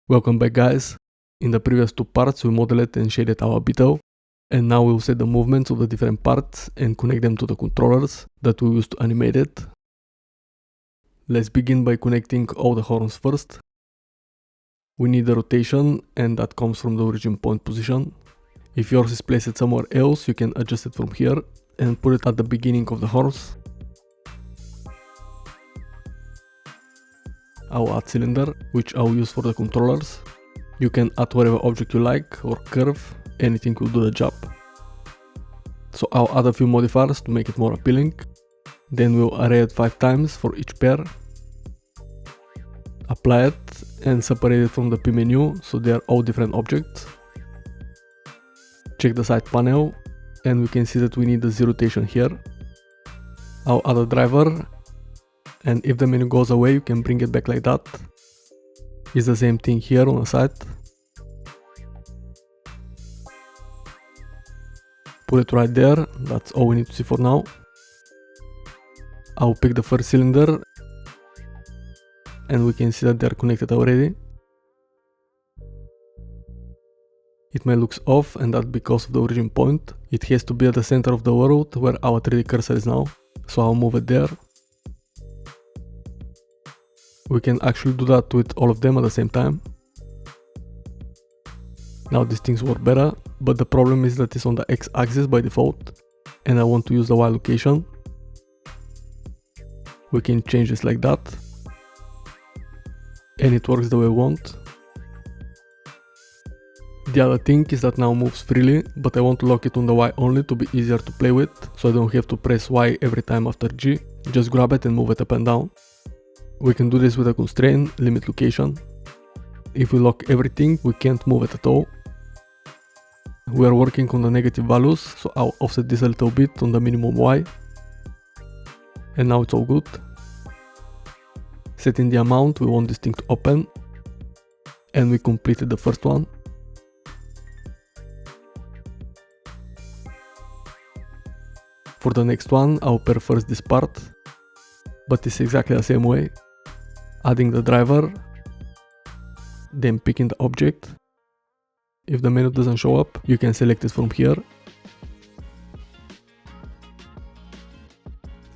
Welcome back, guys. In the previous two parts we modeled and shaded our Beetle, and now we'll set the movements of the different parts and connect them to the controllers that we use to animate it. Let's begin by connecting all the horns first. We need the rotation, and that comes from the origin point position. If yours is placed somewhere else, you can adjust it from here and put it at the beginning of the horns. I'll add cylinder, which I'll use for the controllers. You can add whatever object you like or curve, anything will do the job. So I'll add a few modifiers to make it more appealing. Then we'll array it 5 times for each pair. Apply it and separate it from the P menu so they are all different objects. Check the side panel and we can see that we need the Z rotation here. I'll add a driver, and if the menu goes away you can bring it back like that. It's the same thing here on the side. Put it right there, that's all we need to see for now. I'll pick the first cylinder and we can see that they are connected already. It may look off, and that's because of the origin point. It has to be at the center of the world where our 3D cursor is now, so I'll move it there. We can actually do that with all of them at the same time. Now these things work better, but the problem is that it's on the X-axis by default, and I want to use the Y location. We can change this like that, and it works the way we want. The other thing is that now moves freely, but I want to lock it on the Y only to be easier to play with, so I don't have to press Y every time after G. Just grab it and move it up and down. We can do this with a constraint, limit location. If we lock everything, we can't move it at all. We are working on the negative values, so I'll offset this a little bit on the minimum Y. And now it's all good. Setting the amount we want this thing to open. And we completed the first one. For the next one, I'll pair first this part, but it's exactly the same way. Adding the driver, then picking the object. If the menu doesn't show up, you can select it from here.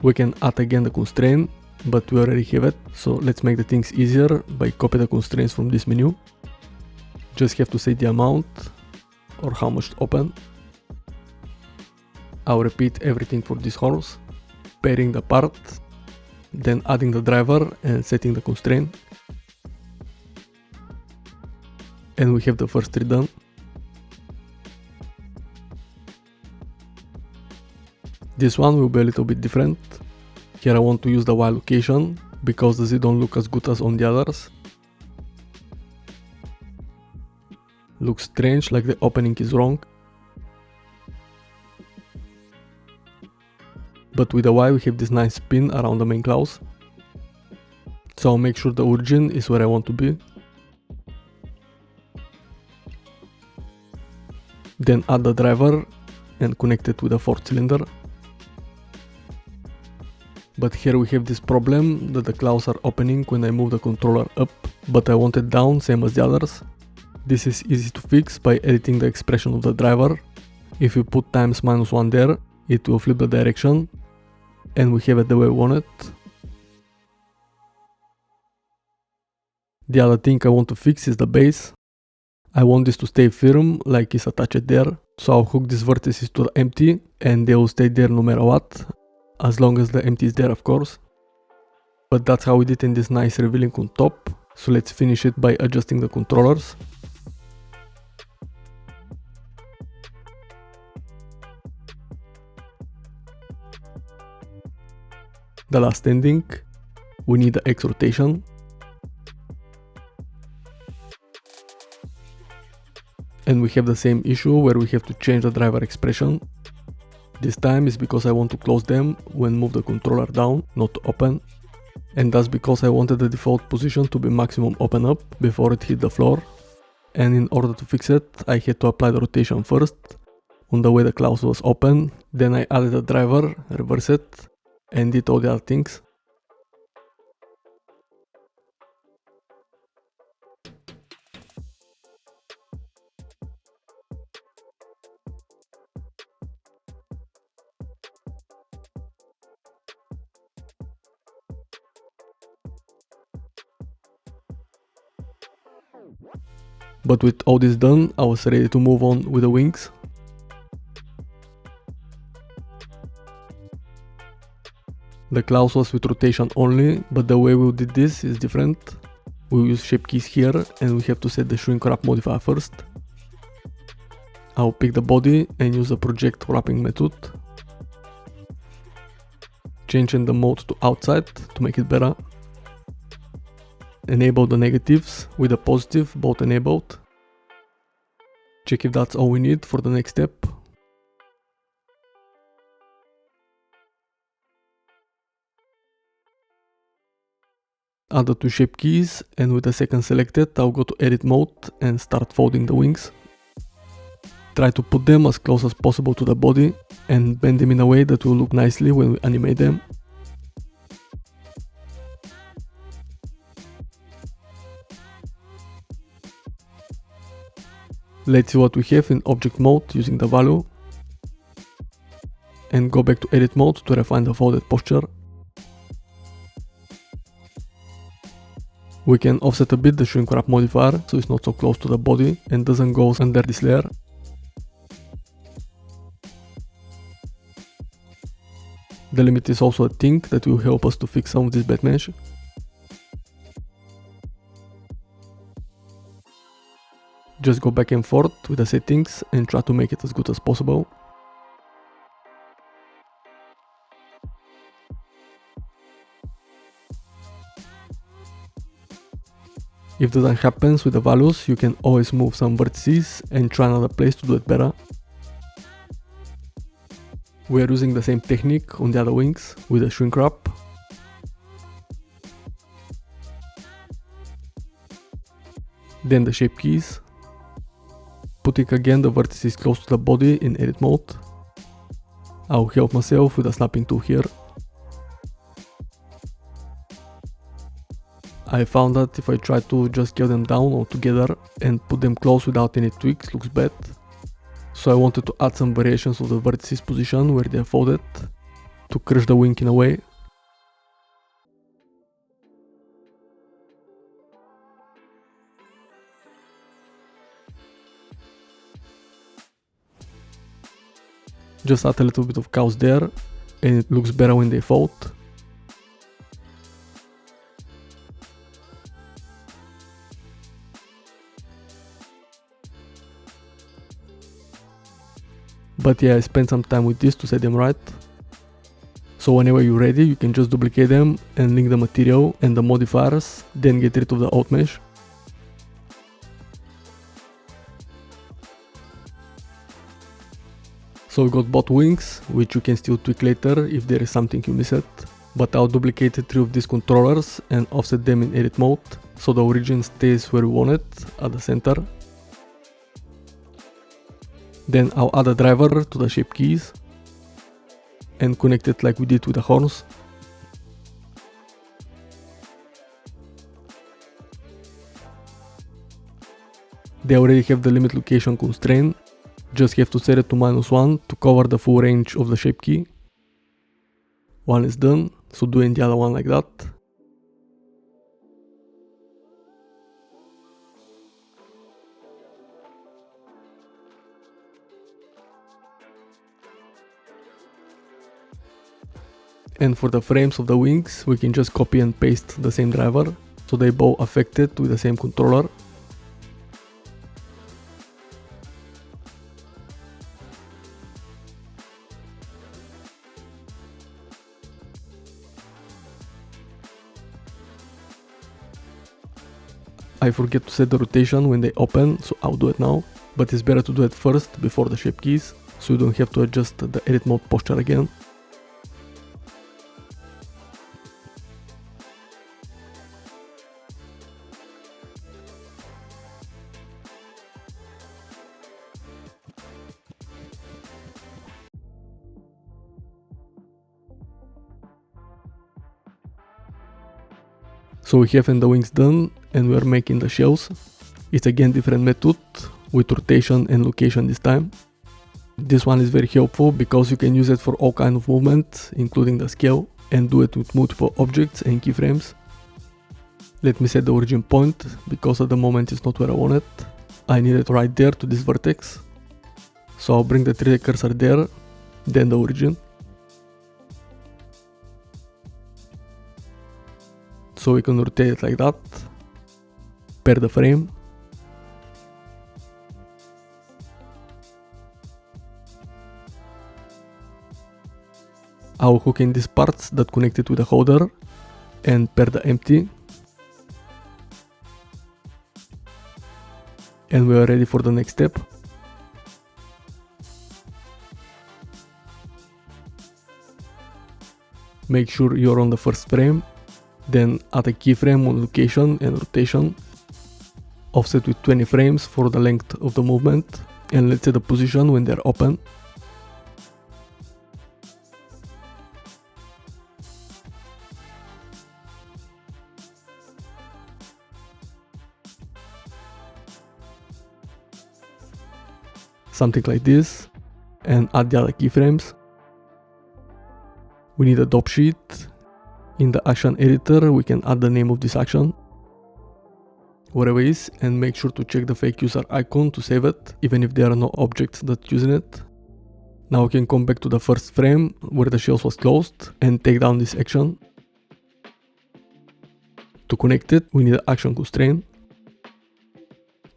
We can add again the constraint, but we already have it, so let's make the things easier by copy the constraints from this menu. Just have to say the amount or how much to open. I'll repeat everything for these horns, pairing the part, then adding the driver and setting the constraint. And we have the first 3 done. This one will be a little bit different. Here I want to use the Y location because the Z don't look as good as on the others. Looks strange, like the opening is wrong. But with the Y we have this nice spin around the main claws. So I'll make sure the origin is where I want to be. Then add the driver and connect it with the 4th cylinder. But here we have this problem that the claws are opening when I move the controller up, but I want it down same as the others. This is easy to fix by editing the expression of the driver. If you put times -1 there, it will flip the direction. And we have it the way we want it. The other thing I want to fix is the base. I want this to stay firm, like it's attached there. So I'll hook these vertices to the empty and they will stay there no matter what. As long as the empty is there, of course. But that's how we did in this nice revealing on top. So let's finish it by adjusting the controllers. The last ending, we need the X rotation. And we have the same issue where we have to change the driver expression. This time is because I want to close them when move the controller down, not to open. And that's because I wanted the default position to be maximum open up before it hit the floor. And in order to fix it, I had to apply the rotation first on the way the claws was open. Then I added the driver, reverse it, and did all the other things. But with all this done, I was ready to move on with the wings. The clause was with rotation only, but the way we did this is different. We use shape keys here and we have to set the shrink wrap modifier first. I'll pick the body and use the project wrapping method. Changing the mode to outside to make it better. Enable the negatives with the positive both enabled. Check if that's all we need for the next step. Add the two shape keys, and with the second selected, I'll go to edit mode and start folding the wings. Try to put them as close as possible to the body and bend them in a way that will look nicely when we animate them. Let's see what we have in object mode using the value. And go back to edit mode to refine the folded posture. We can offset a bit the shrink wrap modifier so it's not so close to the body and doesn't go under this layer. The limit is also a thing that will help us to fix some of this bad mesh. Just go back and forth with the settings and try to make it as good as possible. If that happens with the values, you can always move some vertices and try another place to do it better. We are using the same technique on the other wings with the shrink wrap. Then the shape keys. Putting again the vertices close to the body in edit mode. I'll help myself with a snapping tool here. I found that if I try to just get them down all together and put them close without any tweaks, looks bad. So I wanted to add some variations of the vertices position where they are folded to crush the wing in a way. Just add a little bit of chaos there and it looks better when they fold. But yeah, I spent some time with this to set them right. So whenever you're ready, you can just duplicate them and link the material and the modifiers, then get rid of the out mesh. So we got both wings, which you can still tweak later if there is something you missed. But I'll duplicate 3 of these controllers and offset them in edit mode, so the origin stays where we want it, at the center. Then I'll add a driver to the shape keys and connect it like we did with the horns. They already have the limit location constraint, just have to set it to -1 to cover the full range of the shape key. One is done, so doing the other one like that. And for the frames of the wings, we can just copy and paste the same driver, so they both affected with the same controller. I forget to set the rotation when they open, so I'll do it now, but it's better to do it first before the shape keys, so you don't have to adjust the edit mode posture again. So we have the wings done and we are making the shells. It's again different method with rotation and location this time. This one is very helpful because you can use it for all kind of movement, including the scale, and do it with multiple objects and keyframes. Let me set the origin point, because at the moment it's not where I want it. I need it right there to this vertex. So I'll bring the 3D cursor there, then the origin. So we can rotate it like that. Pair the frame. I'll hook in these parts that connect it with the holder and pair the empty. And we are ready for the next step. Make sure you're on the first frame, then add a keyframe on location and rotation. Offset with 20 frames for the length of the movement, and let's set the position when they're open. Something like this, and add the other keyframes. We need a top sheet. In the action editor, we can add the name of this action, whatever it is, and make sure to check the fake user icon to save it, even if there are no objects that using it. Now we can come back to the first frame where the shells was closed and take down this action. To connect it, we need an action constraint.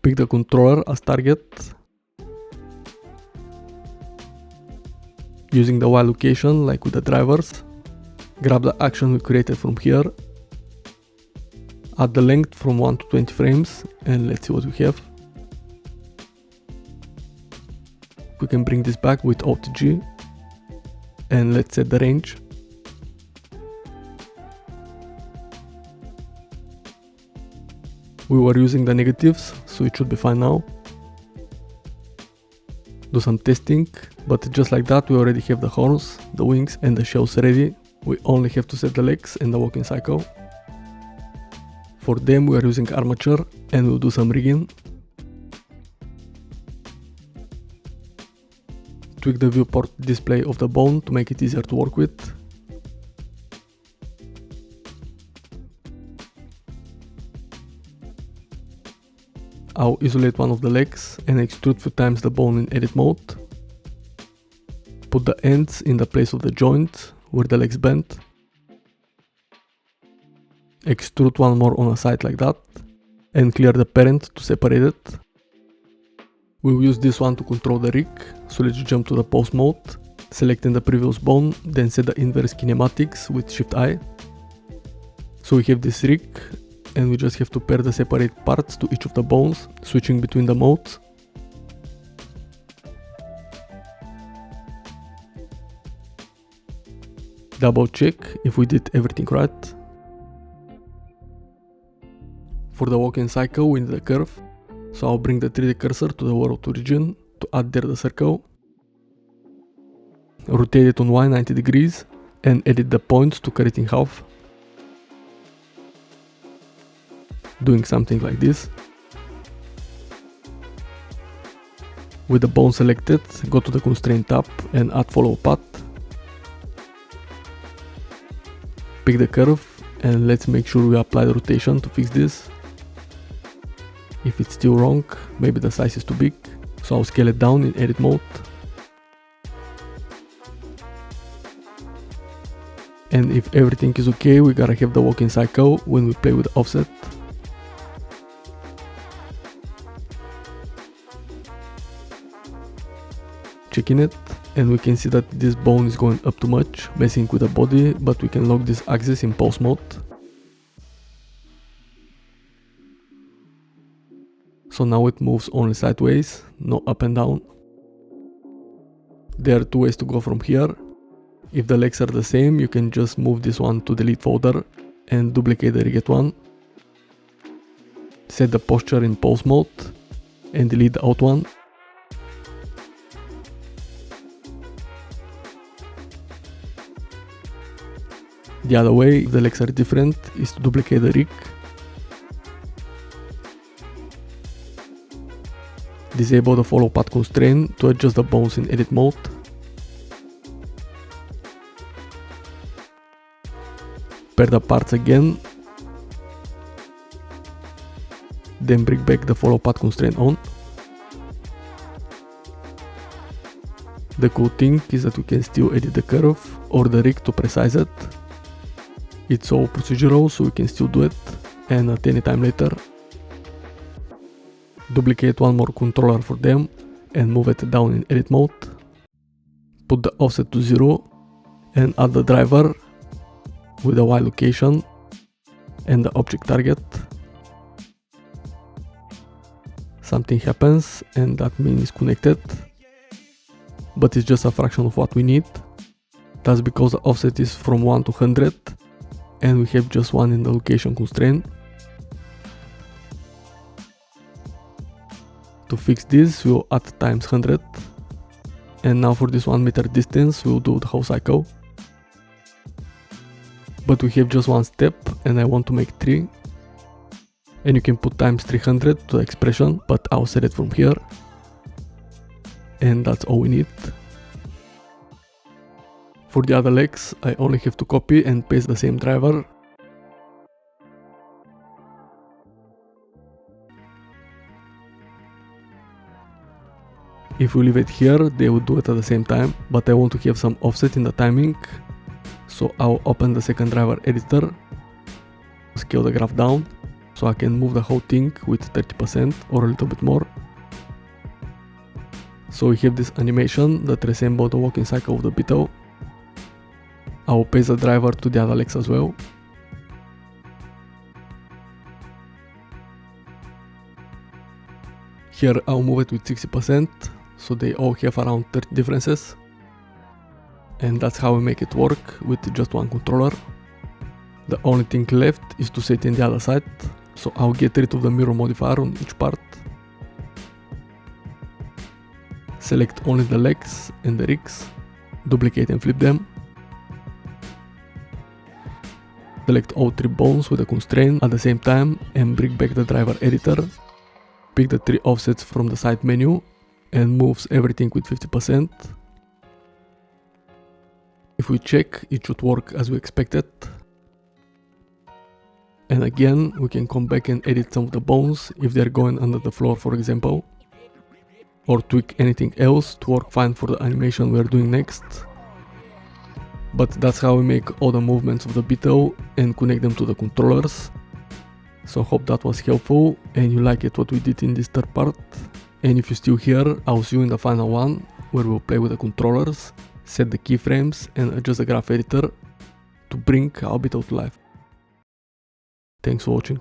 Pick the controller as target. Using the Y location like with the drivers, grab the action we created from here, add the length from 1 to 20 frames, and let's see what we have. We can bring this back with OTG, and let's set the range. We were using the negatives, so it should be fine now. Do some testing, but just like that we already have the horns, the wings and the shells ready. We only have to set the legs and the walking cycle. For them we are using armature and we'll do some rigging. Tweak the viewport display of the bone to make it easier to work with. I'll isolate one of the legs and extrude few times the bone in edit mode. Put the ends in the place of the joint where the legs bend. Extrude one more on a side like that and clear the parent to separate it. We'll use this one to control the rig, so let's jump to the pose mode, selecting the previous bone, then set the inverse kinematics with Shift I. So we have this rig, and we just have to pair the separate parts to each of the bones, switching between the modes. Double check if we did everything right. For the walking cycle we need a curve, so I'll bring the 3D cursor to the world origin to add there the circle. Rotate it on Y 90 degrees and edit the points to cut it in half. Doing something like this. With the bone selected, go to the constraint tab and add follow path. Pick the curve and let's make sure we apply the rotation to fix this. If it's still wrong, maybe the size is too big, so I'll scale it down in edit mode. And if everything is okay, we gotta have the walking cycle when we play with the offset. Checking it, and we can see that this bone is going up too much, messing with the body, but we can lock this axis in pose mode. So now it moves only sideways, no up and down. There are two ways to go from here. If the legs are the same, you can just move this one to delete folder and duplicate the rigged one. Set the posture in pose mode and delete the out one. The other way, if the legs are different, is to duplicate the rig. Disable the follow path constraint to adjust the bones in edit mode. Pair the parts again. then bring back the follow path constraint on. The cool thing is that we can still edit the curve or the rig to precise it. It's all procedural, so we can still do it, and at any time later. Duplicate one more controller for them and move it down in edit mode. Put the offset to 0 and add the driver with the Y location and the object target. Something happens and that means it's connected, but it's just a fraction of what we need. That's because the offset is from 1 to 100 and we have just one in the location constraint. To fix this, we'll add times 100, and now for this 1 meter distance we'll do the whole cycle. But we have just one step and I want to make 3, and you can put times 300 to the expression, but I'll set it from here, and that's all we need. For the other legs I only have to copy and paste the same driver. If we leave it here, they will do it at the same time, but I want to have some offset in the timing, so I'll open the second driver editor, scale the graph down, so I can move the whole thing with 30% or a little bit more. So we have this animation that resembles the walking cycle of the Beetle. I will paste the driver to the other legs as well. Here I'll move it with 60%, so they all have around 30 differences. And that's how we make it work with just one controller. The only thing left is to set in the other side, so I'll get rid of the mirror modifier on each part. Select only the legs and the rigs, duplicate and flip them. Select all 3 bones with a constraint at the same time and bring back the driver editor. Pick the 3 offsets from the side menu and moves everything with 50%. If we check, it should work as we expected. And again, we can come back and edit some of the bones if they're going under the floor, for example, or tweak anything else to work fine for the animation we're doing next. But that's how we make all the movements of the Beetle and connect them to the controllers. So hope that was helpful and you like it what we did in this third part. And if you're still here, I'll see you in the final one, where we'll play with the controllers, set the keyframes and adjust the graph editor to bring our Beetle to life. Thanks for watching.